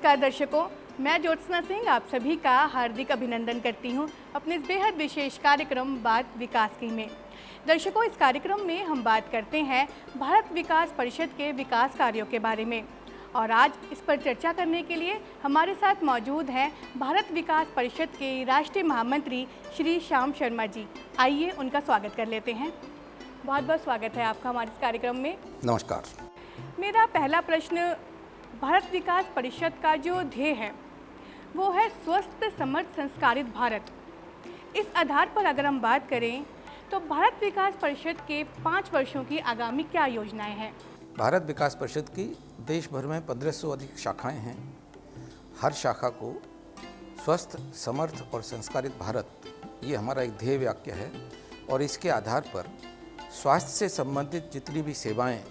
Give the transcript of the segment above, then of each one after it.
नमस्कार दर्शकों, मैं ज्योत्सना सिंह आप सभी का हार्दिक अभिनंदन करती हूं अपने इस बेहद विशेष कार्यक्रम बात विकास की में। दर्शकों, इस कार्यक्रम में हम बात करते हैं भारत विकास परिषद के विकास कार्यों के बारे में और आज इस पर चर्चा करने के लिए हमारे साथ मौजूद हैं भारत विकास परिषद के राष्ट्रीय महामंत्री श्री श्याम शर्मा जी। आइए उनका स्वागत कर लेते हैं। बहुत बहुत स्वागत है आपका हमारे इस कार्यक्रम में। नमस्कार। मेरा पहला प्रश्न, भारत विकास परिषद का जो ध्येय है वो है स्वस्थ समर्थ संस्कारित भारत। इस आधार पर अगर हम बात करें तो भारत विकास परिषद के 5 वर्षों की आगामी क्या योजनाएं हैं? भारत विकास परिषद की देश भर में 1500 अधिक शाखाएं हैं। हर शाखा को स्वस्थ समर्थ और संस्कारित भारत, ये हमारा एक ध्येय वाक्य है और इसके आधार पर स्वास्थ्य से संबंधित जितनी भी सेवाएं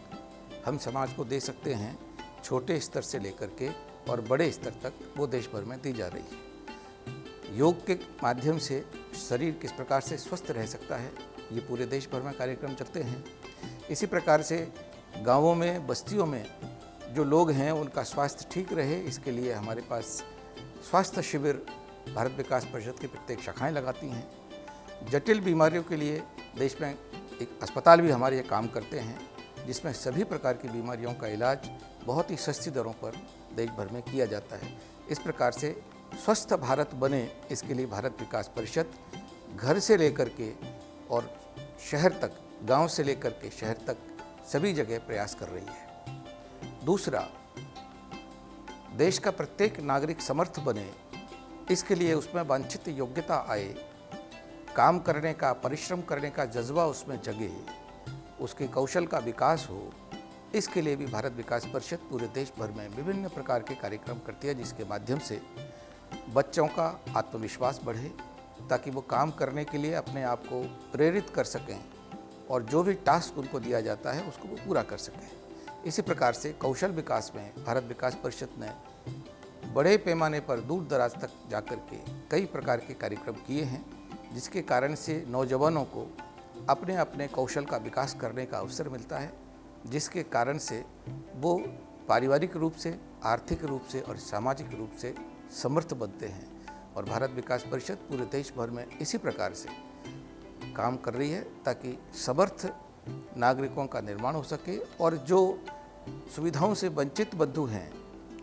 हम समाज को दे सकते हैं, छोटे स्तर से लेकर के और बड़े स्तर तक वो देश भर में दी जा रही है। योग के माध्यम से शरीर किस प्रकार से स्वस्थ रह सकता है, ये पूरे देश भर में कार्यक्रम चलते हैं। इसी प्रकार से गांवों में, बस्तियों में जो लोग हैं उनका स्वास्थ्य ठीक रहे, इसके लिए हमारे पास स्वास्थ्य शिविर भारत विकास परिषद की प्रत्येक शाखाएं लगाती हैं। जटिल बीमारियों के लिए देश में एक अस्पताल भी हमारे ये काम करते हैं, जिसमें सभी प्रकार की बीमारियों का इलाज बहुत ही सस्ती दरों पर देश भर में किया जाता है। इस प्रकार से स्वस्थ भारत बने, इसके लिए भारत विकास परिषद घर से लेकर के और शहर तक, गांव से लेकर के शहर तक सभी जगह प्रयास कर रही है। दूसरा, देश का प्रत्येक नागरिक समर्थ बने, इसके लिए उसमें वांछित योग्यता आए, काम करने का, परिश्रम करने का जज्बा उसमें जगे, उसके कौशल का विकास हो, इसके लिए भी भारत विकास परिषद पूरे देश भर में विभिन्न प्रकार के कार्यक्रम करती है, जिसके माध्यम से बच्चों का आत्मविश्वास बढ़े ताकि वो काम करने के लिए अपने आप को प्रेरित कर सकें और जो भी टास्क उनको दिया जाता है उसको वो पूरा कर सकें। इसी प्रकार से कौशल विकास में भारत विकास परिषद ने बड़े पैमाने पर दूर दराज तक जाकर के कई प्रकार के कार्यक्रम किए हैं, जिसके कारण से नौजवानों को अपने अपने कौशल का विकास करने का अवसर मिलता है, जिसके कारण से वो पारिवारिक रूप से, आर्थिक रूप से और सामाजिक रूप से समर्थ बनते हैं। और भारत विकास परिषद पूरे देश भर में इसी प्रकार से काम कर रही है ताकि समर्थ नागरिकों का निर्माण हो सके और जो सुविधाओं से वंचित बंधु हैं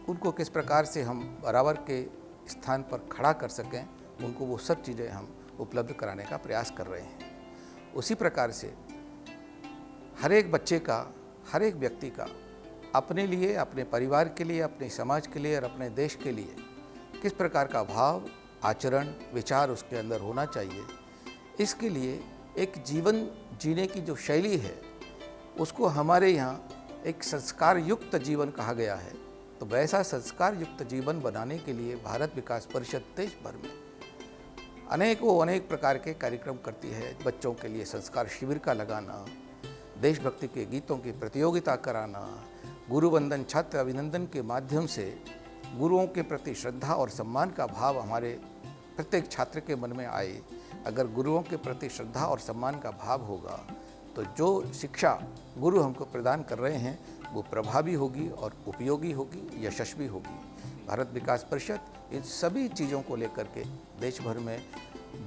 उनको किस प्रकार से हम बराबर के स्थान पर खड़ा कर सकें, उनको वो सब चीज़ें हम उपलब्ध कराने का प्रयास कर रहे हैं। उसी प्रकार से हर एक बच्चे का, हर एक व्यक्ति का अपने लिए, अपने परिवार के लिए, अपने समाज के लिए और अपने देश के लिए किस प्रकार का भाव, आचरण, विचार उसके अंदर होना चाहिए, इसके लिए एक जीवन जीने की जो शैली है उसको हमारे यहाँ एक संस्कार युक्त जीवन कहा गया है। तो वैसा संस्कार युक्त जीवन बनाने के लिए भारत विकास परिषद देश भर में अनेक प्रकार के कार्यक्रम करती है। बच्चों के लिए संस्कार शिविर का लगाना, देशभक्ति के गीतों की प्रतियोगिता कराना, गुरु वंदन, छात्र अभिनंदन के माध्यम से गुरुओं के प्रति श्रद्धा और सम्मान का भाव हमारे प्रत्येक छात्र के मन में आए। अगर गुरुओं के प्रति श्रद्धा और सम्मान का भाव होगा तो जो शिक्षा गुरु हमको प्रदान कर रहे हैं वो प्रभावी होगी और उपयोगी होगी, यशस्वी होगी। भारत विकास परिषद इन सभी चीज़ों को लेकर के देश भर में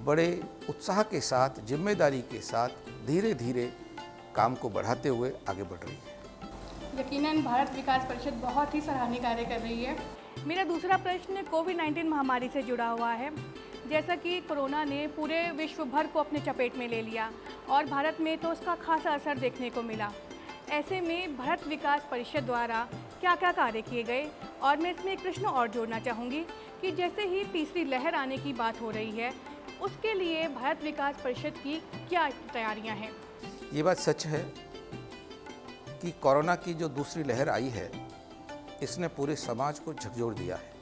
बड़े उत्साह के साथ, जिम्मेदारी के साथ धीरे धीरे काम को बढ़ाते हुए आगे बढ़ रही है। यकीनन भारत विकास परिषद बहुत ही सराहनीय कार्य कर रही है। मेरा दूसरा प्रश्न कोविड-19 महामारी से जुड़ा हुआ है। जैसा कि कोरोना ने पूरे विश्व भर को अपने चपेट में ले लिया और भारत में तो उसका खासा असर देखने को मिला। ऐसे में भारत विकास परिषद द्वारा क्या क्या कार्य किए गए? और मैं इसमें एक प्रश्न और जोड़ना चाहूँगी कि जैसे ही तीसरी लहर आने की बात हो रही है, उसके लिए भारत विकास परिषद की क्या तैयारियाँ हैं? ये बात सच है कि कोरोना की जो दूसरी लहर आई है, इसने पूरे समाज को झकझोर दिया है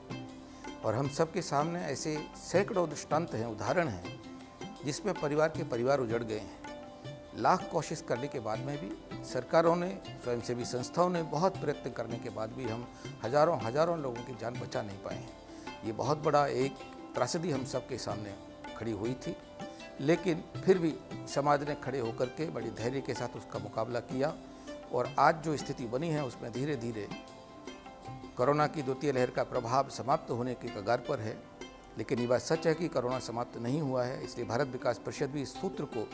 और हम सबके सामने ऐसे सैकड़ों दृष्टांत हैं, उदाहरण हैं, जिसमें परिवार के परिवार उजड़ गए हैं। लाख कोशिश करने के बाद में भी सरकारों ने, स्वयंसेवी संस्थाओं ने बहुत प्रयत्न करने के बाद भी हम हजारों लोगों की जान बचा नहीं पाए हैं। ये बहुत बड़ा एक त्रासदी हम सबके सामने खड़ी हुई थी, लेकिन फिर भी समाज ने खड़े होकर के बड़ी धैर्य के साथ उसका मुकाबला किया और आज जो स्थिति बनी है उसमें धीरे धीरे कोरोना की द्वितीय लहर का प्रभाव समाप्त होने के कगार पर है, लेकिन ये बात सच है कि कोरोना समाप्त नहीं हुआ है। इसलिए भारत विकास परिषद भी इस सूत्र को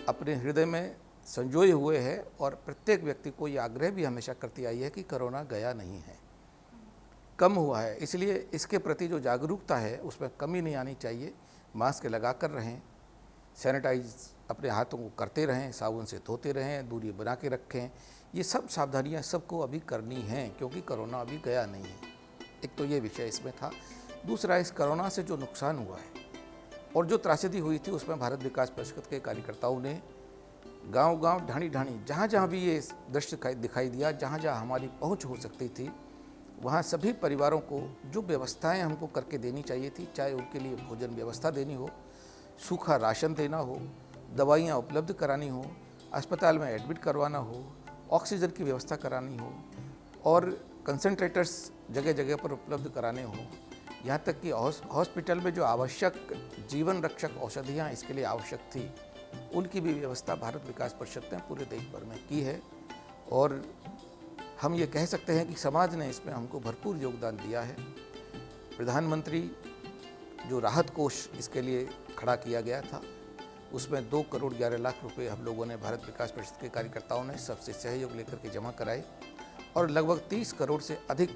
अपने हृदय में संजोए हुए है और प्रत्येक व्यक्ति को ये आग्रह भी हमेशा करती आई है कि कोरोना गया नहीं है, कम हुआ है। इसलिए इसके प्रति जो जागरूकता है उसमें कमी नहीं आनी चाहिए। मास्क लगा कर रहें, सैनिटाइज अपने हाथों को करते रहें, साबुन से धोते रहें, दूरी बना के रखें। ये सब सावधानियां सबको अभी करनी हैं क्योंकि कोरोना अभी गया नहीं है। एक तो ये विषय इसमें था। दूसरा, इस कोरोना से जो नुकसान हुआ है और जो त्रासदी हुई थी उसमें भारत विकास परिषद के कार्यकर्ताओं ने गांव-गांव, ढाणी-ढाणी, जहाँ भी ये दृश्य दिखाई दिया, जहाँ हमारी पहुँच हो सकती थी, वहाँ सभी परिवारों को जो व्यवस्थाएं हमको करके देनी चाहिए थी, चाहे उनके लिए भोजन व्यवस्था देनी हो, सूखा राशन देना हो, दवाइयाँ उपलब्ध करानी हो, अस्पताल में एडमिट करवाना हो, ऑक्सीजन की व्यवस्था करानी हो और कंसंट्रेटर्स जगह जगह पर उपलब्ध कराने हो, यहाँ तक कि हॉस्पिटल में जो आवश्यक जीवन रक्षक औषधियाँ इसके लिए आवश्यक थी, उनकी भी व्यवस्था भारत विकास परिषद ने पूरे देश भर में की है। और हम ये कह सकते हैं कि समाज ने इसमें हमको भरपूर योगदान दिया है। प्रधानमंत्री जो राहत कोष इसके लिए खड़ा किया गया था, उसमें 2 करोड़ 11 लाख रुपए हम लोगों ने भारत विकास परिषद के कार्यकर्ताओं ने सबसे सहयोग लेकर के जमा कराए और लगभग 30 करोड़ से अधिक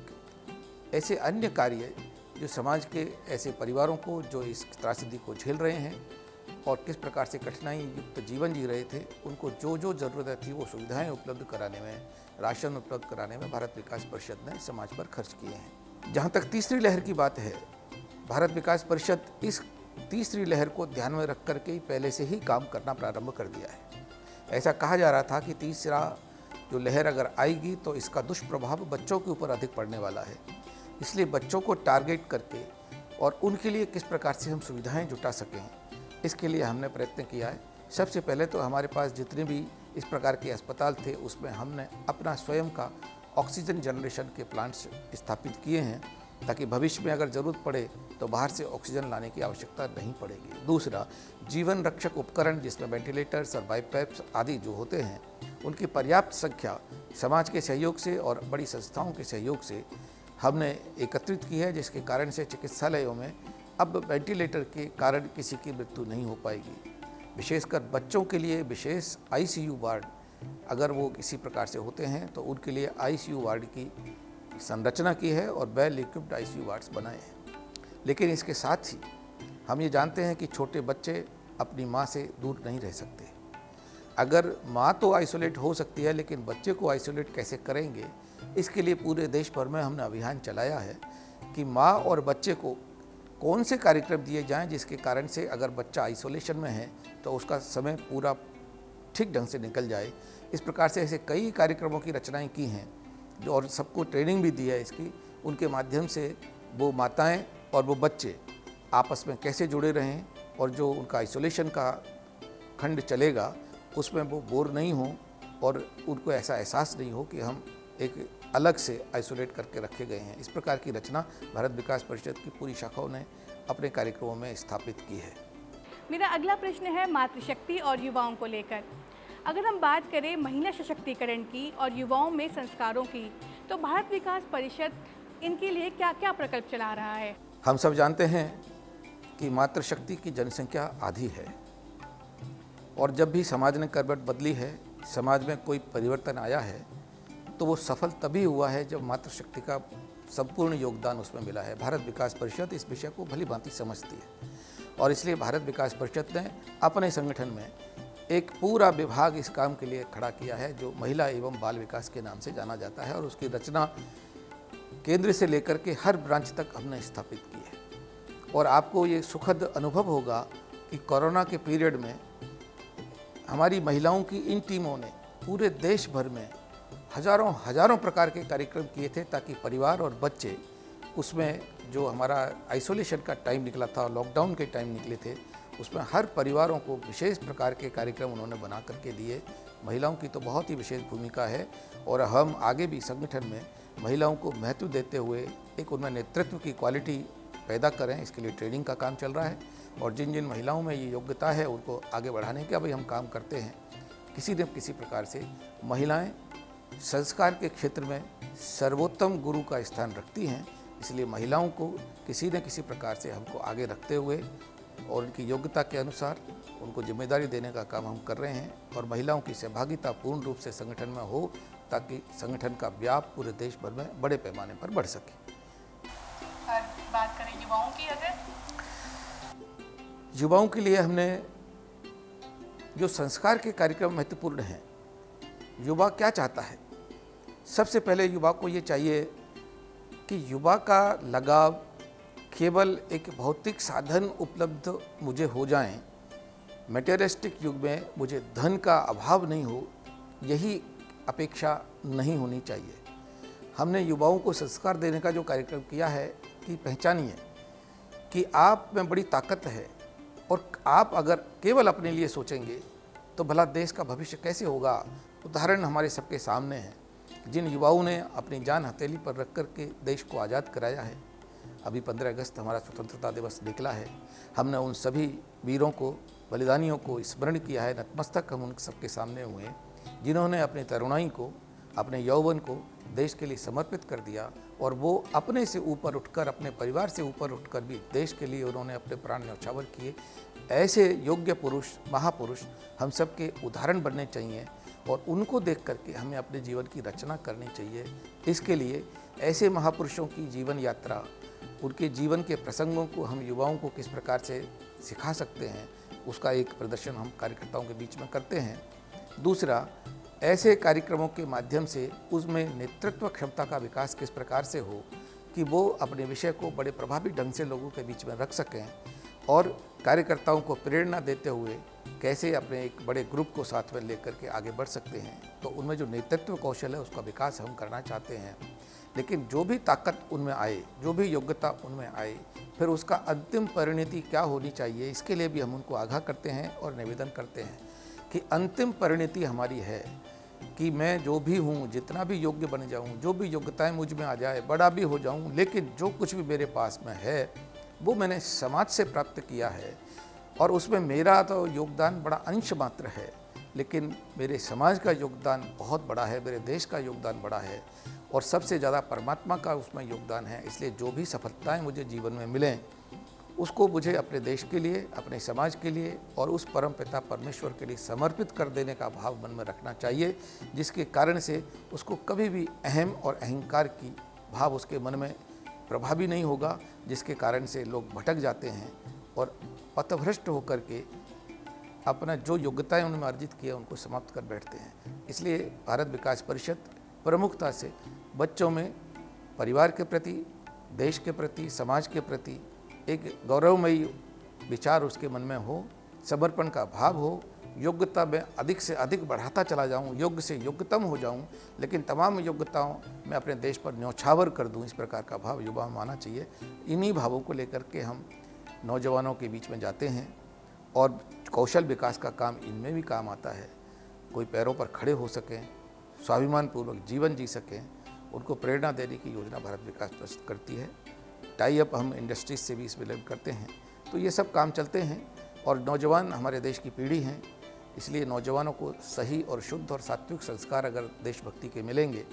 ऐसे अन्य कार्य जो समाज के ऐसे परिवारों को जो इस त्रासदी को झेल रहे हैं और किस प्रकार से कठिनाई युक्त जीवन जी रहे थे, उनको जो जो ज़रूरत थी वो सुविधाएं उपलब्ध कराने में, राशन उपलब्ध कराने में भारत विकास परिषद ने समाज पर खर्च किए हैं। जहाँ तक तीसरी लहर की बात है, भारत विकास परिषद इस तीसरी लहर को ध्यान में रख करके ही पहले से ही काम करना प्रारंभ कर दिया है। ऐसा कहा जा रहा था कि तीसरा जो लहर अगर आएगी तो इसका दुष्प्रभाव बच्चों के ऊपर अधिक पड़ने वाला है। इसलिए बच्चों को टारगेट करके और उनके लिए किस प्रकार से हम सुविधाएं जुटा सकें, इसके लिए हमने प्रयत्न किया है। सबसे पहले तो हमारे पास जितने भी इस प्रकार के अस्पताल थे उसमें हमने अपना स्वयं का ऑक्सीजन जनरेशन के प्लांट्स स्थापित किए हैं ताकि भविष्य में अगर ज़रूरत पड़े तो बाहर से ऑक्सीजन लाने की आवश्यकता नहीं पड़ेगी। दूसरा, जीवन रक्षक उपकरण जिसमें वेंटिलेटर्स और बाईपैप्स आदि जो होते हैं उनकी पर्याप्त संख्या समाज के सहयोग से और बड़ी संस्थाओं के सहयोग से हमने एकत्रित की है, जिसके कारण से चिकित्सालयों में अब वेंटिलेटर के कारण किसी की मृत्यु नहीं हो पाएगी। विशेषकर बच्चों के लिए विशेष आईसीयू वार्ड अगर वो किसी प्रकार से होते हैं तो उनके लिए आईसीयू वार्ड की संरचना की है और वेल इक्विप्ड आईसीयू वार्ड्स बनाए हैं। लेकिन इसके साथ ही हम ये जानते हैं कि छोटे बच्चे अपनी माँ से दूर नहीं रह सकते। अगर माँ तो आइसोलेट हो सकती है, लेकिन बच्चे को आइसोलेट कैसे करेंगे, इसके लिए पूरे देश भर में हमने अभियान चलाया है कि माँ और बच्चे को कौन से कार्यक्रम दिए जाएं जिसके कारण से अगर बच्चा आइसोलेशन में है तो उसका समय पूरा ठीक ढंग से निकल जाए। इस प्रकार से ऐसे कई कार्यक्रमों की रचनाएं की हैं जो और सबको ट्रेनिंग भी दी है इसकी। उनके माध्यम से वो माताएं और वो बच्चे आपस में कैसे जुड़े रहें और जो उनका आइसोलेशन का खंड चलेगा उसमें वो बोर नहीं हो और उनको ऐसा एहसास नहीं हो कि हम एक अलग से आइसोलेट करके रखे गए हैं। इस प्रकार की रचना भारत विकास परिषद की पूरी शाखाओं ने अपने कार्यक्रमों में स्थापित की है। मेरा अगला प्रश्न है मातृशक्ति और युवाओं को लेकर। अगर हम बात करें महिला सशक्तिकरण की और युवाओं में संस्कारों की, तो भारत विकास परिषद इनके लिए क्या क्या प्रकल्प चला रहा है? हम सब जानते हैं कि मातृशक्ति की जनसंख्या आधी है और जब भी समाज ने करवट बदली है, समाज में कोई परिवर्तन आया है, तो वो सफल तभी हुआ है जब मातृशक्ति का संपूर्ण योगदान उसमें मिला है। भारत विकास परिषद इस विषय को भली भांति समझती है और इसलिए भारत विकास परिषद ने अपने संगठन में एक पूरा विभाग इस काम के लिए खड़ा किया है जो महिला एवं बाल विकास के नाम से जाना जाता है और उसकी रचना केंद्र से लेकर के हर ब्रांच तक हमने स्थापित की है। और आपको ये सुखद अनुभव होगा कि कोरोना के पीरियड में हमारी महिलाओं की इन टीमों ने पूरे देश भर में हजारों प्रकार के कार्यक्रम किए थे ताकि परिवार और बच्चे उसमें जो हमारा आइसोलेशन का टाइम निकला था, लॉकडाउन के टाइम निकले थे, उसमें हर परिवारों को विशेष प्रकार के कार्यक्रम उन्होंने बना करके दिए। महिलाओं की तो बहुत ही विशेष भूमिका है और हम आगे भी संगठन में महिलाओं को महत्व देते हुए एक उनमें नेतृत्व की क्वालिटी पैदा करें, इसके लिए ट्रेनिंग का काम चल रहा है और जिन जिन महिलाओं में ये योग्यता है उनको आगे बढ़ाने का भी हम काम करते हैं। किसी न किसी प्रकार से महिलाएं संस्कार के क्षेत्र में सर्वोत्तम गुरु का स्थान रखती हैं। इसलिए महिलाओं को किसी न किसी प्रकार से हमको आगे रखते हुए और उनकी योग्यता के अनुसार उनको जिम्मेदारी देने का काम हम कर रहे हैं और महिलाओं की सहभागिता पूर्ण रूप से संगठन में हो ताकि संगठन का व्याप पूरे देश भर में बड़े पैमाने पर बढ़ सके। और बात करें युवाओं की, अगर युवाओं के लिए हमने जो संस्कार के कार्यक्रम महत्वपूर्ण हैं, युवा क्या चाहता है? सबसे पहले युवा को ये चाहिए कि युवा का लगाव केवल एक भौतिक साधन उपलब्ध मुझे हो जाएं, मटेरियलिस्टिक युग में मुझे धन का अभाव नहीं हो, यही अपेक्षा नहीं होनी चाहिए। हमने युवाओं को संस्कार देने का जो कार्यक्रम किया है कि पहचानिए कि आप में बड़ी ताकत है और आप अगर केवल अपने लिए सोचेंगे तो भला देश का भविष्य कैसे होगा। उदाहरण हमारे सबके सामने है, जिन युवाओं ने अपनी जान हथेली पर रख कर के देश को आज़ाद कराया है। अभी 15 अगस्त हमारा स्वतंत्रता दिवस निकला है। हमने उन सभी वीरों को, बलिदानियों को स्मरण किया है, नतमस्तक हम उन सबके सामने हुए जिन्होंने अपनी तरुणाई को, अपने यौवन को देश के लिए समर्पित कर दिया और वो अपने से ऊपर उठकर, अपने परिवार से ऊपर उठकर भी देश के लिए उन्होंने अपने प्राण न्यौछावर किए। ऐसे योग्य पुरुष, महापुरुष हम सब के उदाहरण बनने चाहिए और उनको देख करके हमें अपने जीवन की रचना करनी चाहिए। इसके लिए ऐसे महापुरुषों की जीवन यात्रा, उनके जीवन के प्रसंगों को हम युवाओं को किस प्रकार से सिखा सकते हैं, उसका एक प्रदर्शन हम कार्यकर्ताओं के बीच में करते हैं। दूसरा, ऐसे कार्यक्रमों के माध्यम से उसमें नेतृत्व क्षमता का विकास किस प्रकार से हो कि वो अपने विषय को बड़े प्रभावी ढंग से लोगों के बीच में रख सकें और कार्यकर्ताओं को प्रेरणा देते हुए कैसे अपने एक बड़े ग्रुप को साथ में लेकर के आगे बढ़ सकते हैं। तो उनमें जो नेतृत्व कौशल है उसका विकास हम करना चाहते हैं। लेकिन जो भी ताकत उनमें आए, जो भी योग्यता उनमें आए, फिर उसका अंतिम परिणति क्या होनी चाहिए, इसके लिए भी हम उनको आगाह करते हैं और निवेदन करते हैं कि अंतिम परिणति हमारी है कि मैं जो भी हूँ, जितना भी योग्य बन जाऊँ, जो भी योग्यताएं मुझ में आ जाए, बड़ा भी हो जाऊँ, लेकिन जो कुछ भी मेरे पास में है वो मैंने समाज से प्राप्त किया है और उसमें मेरा तो योगदान बड़ा अंश मात्र है, लेकिन मेरे समाज का योगदान बहुत बड़ा है, मेरे देश का योगदान बड़ा है और सबसे ज़्यादा परमात्मा का उसमें योगदान है। इसलिए जो भी सफलताएं मुझे जीवन में मिलें उसको मुझे अपने देश के लिए, अपने समाज के लिए और उस परम पिता परमेश्वर के लिए समर्पित कर देने का भाव मन में रखना चाहिए, जिसके कारण से उसको कभी भी अहम और अहंकार की भाव उसके मन में प्रभावी नहीं होगा, जिसके कारण से लोग भटक जाते हैं और पथभ्रष्ट होकर के अपना जो योग्यताएं उन्होंने अर्जित किया उनको समाप्त कर बैठते हैं। इसलिए भारत विकास परिषद प्रमुखता से बच्चों में परिवार के प्रति, देश के प्रति, समाज के प्रति एक गौरवमयी विचार उसके मन में हो, समर्पण का भाव हो, योग्यता में अधिक से अधिक बढ़ाता चला जाऊं, योग्य से योग्यतम हो जाऊं, लेकिन तमाम योग्यताओं में अपने देश पर न्यौछावर कर दूं, इस प्रकार का भाव युवा में आना चाहिए। इन्हीं भावों को लेकर के हम नौजवानों के बीच में जाते हैं और कौशल विकास का काम इनमें भी काम आता है। कोई पैरों पर खड़े हो सकें, स्वाभिमानपूर्वक जीवन जी सकें, उनको प्रेरणा देने की योजना भारत विकास परिषद करती है। टाई अप हम इंडस्ट्रीज से भी इसमें करते हैं। तो ये सब काम चलते हैं और नौजवान हमारे देश की पीढ़ी हैं, इसलिए नौजवानों को सही और शुद्ध और सात्विक संस्कार अगर देशभक्ति के मिलेंगे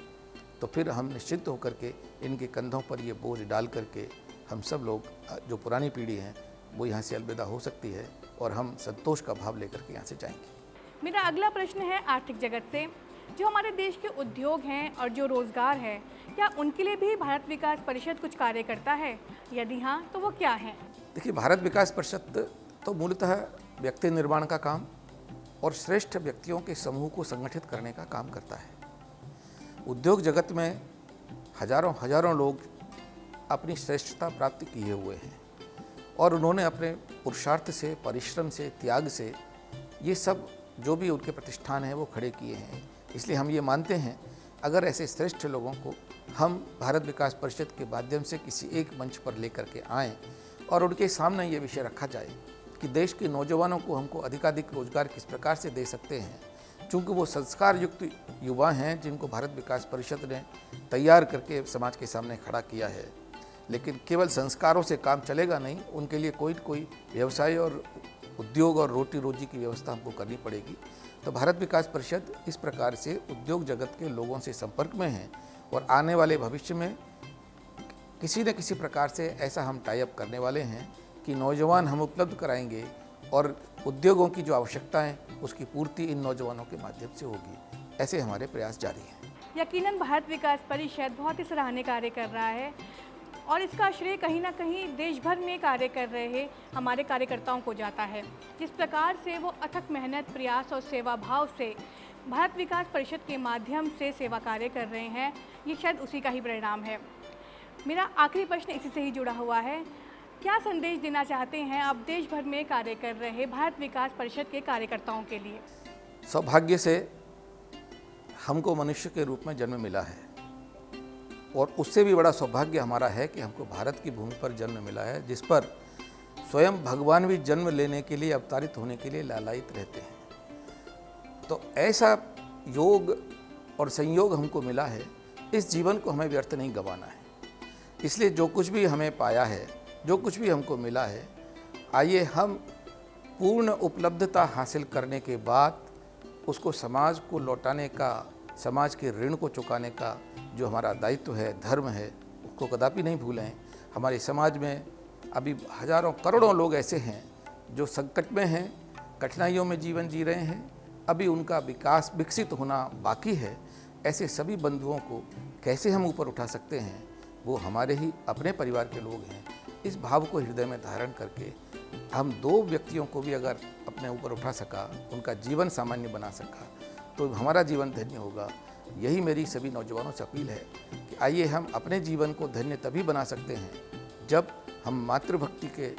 तो फिर हम निश्चित होकर के इनके कंधों पर ये बोझ डाल करके हम सब लोग, जो पुरानी पीढ़ी हैं, वो यहाँ से अलविदा हो सकती है और हम संतोष का भाव लेकर के यहाँ से जाएंगे। मेरा अगला प्रश्न है आर्थिक जगत से। जो हमारे देश के उद्योग हैं और जो रोज़गार है, क्या उनके लिए भी भारत विकास परिषद कुछ कार्य करता है? यदि हाँ, तो वो क्या है? देखिए, भारत विकास परिषद तो मूलतः व्यक्ति निर्माण का काम और श्रेष्ठ व्यक्तियों के समूह को संगठित करने का काम करता है। उद्योग जगत में हजारों लोग अपनी श्रेष्ठता प्राप्त किए हुए हैं और उन्होंने अपने पुरुषार्थ से, परिश्रम से, त्याग से ये सब जो भी उनके प्रतिष्ठान हैं वो खड़े किए हैं। इसलिए हम ये मानते हैं, अगर ऐसे श्रेष्ठ लोगों को हम भारत विकास परिषद के माध्यम से किसी एक मंच पर लेकर के आएँ और उनके सामने ये विषय रखा जाए कि देश के नौजवानों को हमको अधिकाधिक रोजगार किस प्रकार से दे सकते हैं, चूँकि वो संस्कार युक्त युवा हैं जिनको भारत विकास परिषद ने तैयार करके समाज के सामने खड़ा किया है। लेकिन केवल संस्कारों से काम चलेगा नहीं, उनके लिए कोई व्यवसाय और उद्योग और रोटी रोजी की व्यवस्था हमको करनी पड़ेगी। तो भारत विकास परिषद इस प्रकार से उद्योग जगत के लोगों से संपर्क में है और आने वाले भविष्य में किसी न किसी प्रकार से ऐसा हम टाई अप करने वाले हैं कि नौजवान हम उपलब्ध कराएंगे और उद्योगों की जो आवश्यकता है उसकी पूर्ति इन नौजवानों के माध्यम से होगी। ऐसे हमारे प्रयास जारी हैं। यकीनन भारत विकास परिषद बहुत ही सराहनीय कार्य कर रहा है और इसका श्रेय कहीं ना कहीं देश भर में कार्य कर रहे हमारे कार्यकर्ताओं को जाता है। जिस प्रकार से वो अथक मेहनत, प्रयास और सेवा भाव से भारत विकास परिषद के माध्यम से सेवा कार्य कर रहे हैं, ये शायद उसी का ही परिणाम है। मेरा आखिरी प्रश्न इसी से ही जुड़ा हुआ है, क्या संदेश देना चाहते हैं आप देश भर में कार्य कर रहे भारत विकास परिषद के कार्यकर्ताओं के लिए? सौभाग्य से हमको मनुष्य के रूप में जन्म मिला है और उससे भी बड़ा सौभाग्य हमारा है कि हमको भारत की भूमि पर जन्म मिला है, जिस पर स्वयं भगवान भी जन्म लेने के लिए, अवतारित होने के लिए लालायित रहते हैं। तो ऐसा योग और संयोग हमको मिला है, इस जीवन को हमें व्यर्थ नहीं गंवाना है। इसलिए जो कुछ भी हमें पाया है, जो कुछ भी हमको मिला है, आइए हम पूर्ण उपलब्धता हासिल करने के बाद उसको समाज को लौटाने का, समाज के ऋण को चुकाने का जो हमारा दायित्व है, धर्म है, उसको कदापि नहीं भूलें। हमारे समाज में अभी हजारों करोड़ों लोग ऐसे हैं जो संकट में हैं, कठिनाइयों में जीवन जी रहे हैं, अभी उनका विकास, विकसित होना बाकी है। ऐसे सभी बंधुओं को कैसे हम ऊपर उठा सकते हैं, वो हमारे ही अपने परिवार के लोग हैं। इस भाव को हृदय में धारण करके हम 2 व्यक्तियों को भी अगर अपने ऊपर उठा सका, उनका जीवन सामान्य बना सका, तो हमारा जीवन धन्य होगा। यही मेरी सभी नौजवानों से अपील है कि आइए हम अपने जीवन को धन्य तभी बना सकते हैं जब हम मातृभक्ति के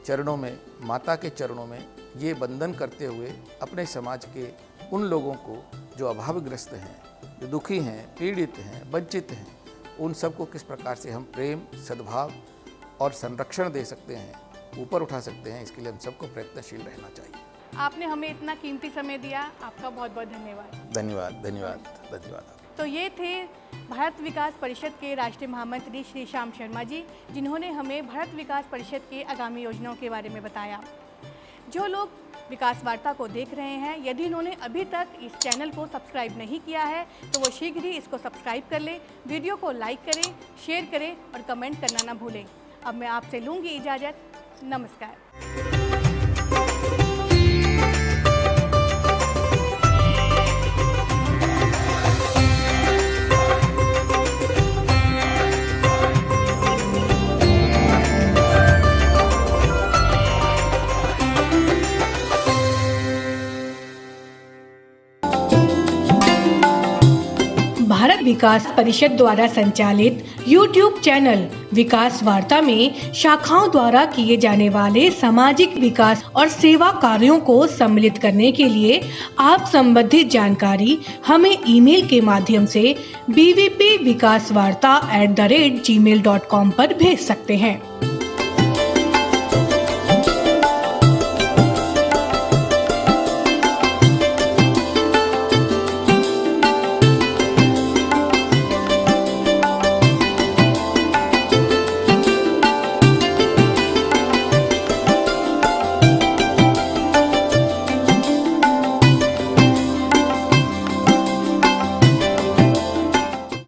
चरणों में, माता के चरणों में ये बंधन करते हुए अपने समाज के उन लोगों को जो अभावग्रस्त हैं, जो दुखी हैं, पीड़ित हैं, वंचित हैं, उन सबको किस प्रकार से हम प्रेम, सद्भाव और संरक्षण दे सकते हैं, ऊपर उठा सकते हैं, इसके लिए हम सबको प्रयत्नशील रहना चाहिए। आपने हमें इतना कीमती समय दिया, आपका बहुत बहुत धन्यवाद। धन्यवाद, धन्यवाद, धन्यवाद। तो ये थे भारत विकास परिषद के राष्ट्रीय महामंत्री श्री श्याम शर्मा जी, जिन्होंने हमें भारत विकास परिषद के आगामी योजनाओं के बारे में बताया। जो लोग विकास वार्ता को देख रहे हैं, यदि उन्होंने अभी तक इस चैनल को सब्सक्राइब नहीं किया है तो वो शीघ्र ही इसको सब्सक्राइब कर लें, वीडियो को लाइक करें, शेयर करें और कमेंट करना ना भूलें। अब मैं आपसे लूँगी इजाज़त। नमस्कार। भारत विकास परिषद द्वारा संचालित YouTube चैनल विकास वार्ता में शाखाओं द्वारा किए जाने वाले सामाजिक विकास और सेवा कार्यों को सम्मिलित करने के लिए आप संबंधित जानकारी हमें ईमेल के माध्यम से bvpvikasvarta@gmail.com पर भेज सकते हैं।